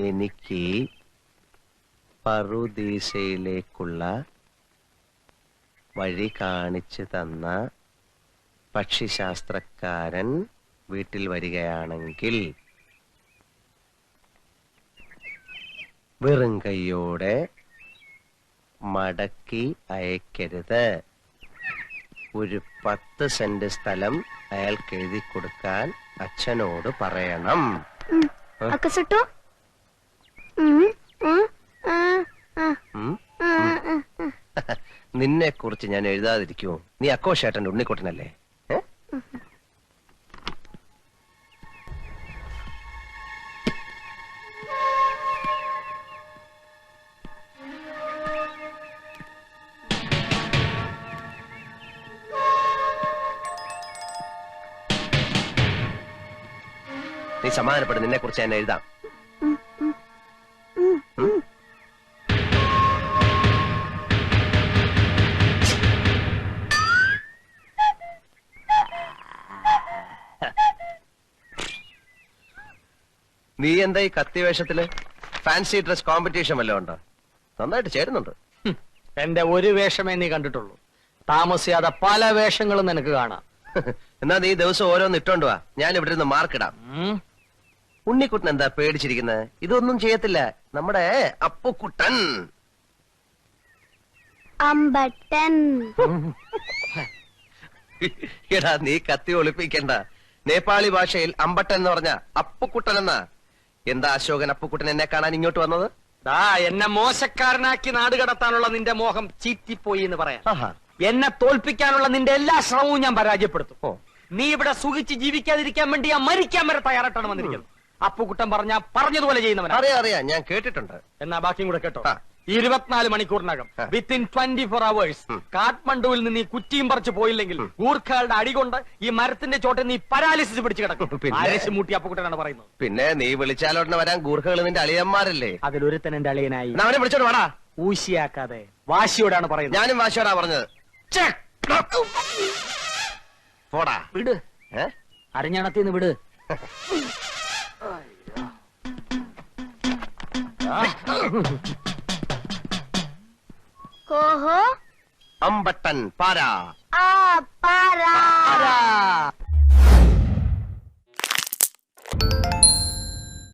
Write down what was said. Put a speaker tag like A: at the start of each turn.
A: എനിക്ക് പറുദീസയിലേക്കുള്ള വഴി കാണിച്ചു തന്ന പക്ഷിശാസ്ത്രക്കാരൻ വീട്ടിൽ വരികയാണെങ്കിൽ വെറും കൈയോടെ മടക്കി അയക്കരുത്. ഒരു 10 സെന്റ് സ്ഥലം അയാൾക്ക് എഴുതി കൊടുക്കാൻ അച്ഛനോട് പറയണം. നിന്നെ കുറിച്ച് ഞാൻ എഴുതാതിരിക്കുമോ? നീ അക്കോശേട്ടന്റെ ഉണ്ണിക്കുട്ടനല്ലേ? നീ സമാധാനപ്പെട്ട്, നിന്നെ കുറിച്ച് ഞാൻ എഴുതാം. നീ എന്താ ഈ കത്തി വേഷത്തില്? ഫാൻസി ഡ്രസ് കോമ്പറ്റീഷൻ വല്ലതും ഉണ്ടോ? നന്നായിട്ട് ചേരുന്നുണ്ട്.
B: എന്റെ ഒരു വേഷമേ നീ കണ്ടിട്ടുള്ളൂ. താമസിയാതെ പല വേഷങ്ങളും നിനക്ക് കാണാം.
A: എന്നാ നീ ദിവസം ഓരോന്ന് ഇട്ടോണ്ട് വാ, ഞാൻ ഇവിടെ നിന്ന് മാർക്കിടാം. ഉണ്ണിക്കുട്ടൻ എന്താ പേടിച്ചിരിക്കുന്നത്? ഇതൊന്നും ചെയ്യത്തില്ല. നമ്മുടെ അപ്പുക്കുട്ടൻ.
C: അമ്പട്ടൻ.
A: എടാ, നീ കത്തി ഒളിപ്പിക്കണ്ട. നേപ്പാളി ഭാഷയിൽ അമ്പട്ടൻ എന്ന് പറഞ്ഞ അപ്പുക്കുട്ടൻ എന്നാ. എന്താ അശോകൻ അപ്പുക്കുട്ടൻ എന്നെ കാണാൻ ഇങ്ങോട്ട് വന്നത്?
B: എന്നെ മോശക്കാരനാക്കി നാട് കടത്താനുള്ള നിന്റെ മോഹം ചീറ്റിപ്പോയി എന്ന് പറയാം. എന്നെ തോൽപ്പിക്കാനുള്ള നിന്റെ എല്ലാ ശ്രമവും ഞാൻ പരാജയപ്പെടുത്തും. നീ ഇവിടെ സുഖിച്ച് ജീവിക്കാതിരിക്കാൻ വേണ്ടി ഞാൻ മരിക്കാൻ വരെ തയ്യാറായിട്ടാണ് വന്നിരിക്കുന്നത്. അപ്പുക്കുട്ടൻ പറഞ്ഞതുപോലെ ചെയ്യുന്നവൻ.
A: അറിയാം, ഞാൻ കേട്ടിട്ടുണ്ട്.
B: എന്നാ ബാക്കിയും കൂടെ കേട്ടോ. 24 മണിക്കൂറിനകം വിത്തിൻ 24 hours കാഠ്മണ്ഡുവിൽ നിന്ന് ഈ കുറ്റിയും പറിച്ചു പോയില്ലെങ്കിൽ ഗൂർഖകളുടെ അടികൊണ്ട് ഈ മരത്തിന്റെ ചോട്ടെ നീ പരാലിസിസ് പിടിച്ചു കിടക്കും. ആരേശ് മൂട്ടി അപ്പുക്കുട്ടനാണ് പറയുന്നത്.
A: പിന്നെ നീ വിളിച്ചാലോടനെ വരാൻ ഗൂർഖകൾ നിന്റെ അളിയന്മാരല്ലേ?
B: അതിലൊരുത്തൻ എന്റെ അളിയനായി.
A: അവനെ വിളിച്ചോട് വേടാ.
B: ഊശിയാക്കാതെ വാശിയോടാണ് പറയുന്നത്.
A: ഞാനും വാശിയോടാ പറഞ്ഞത്. പോടാ,
B: വിട്. അരഞ്ഞണത്തിന്ന് വിട്.
C: കോഹോ
A: അമ്പട്ടൻ പാരാ.
C: പാരാ.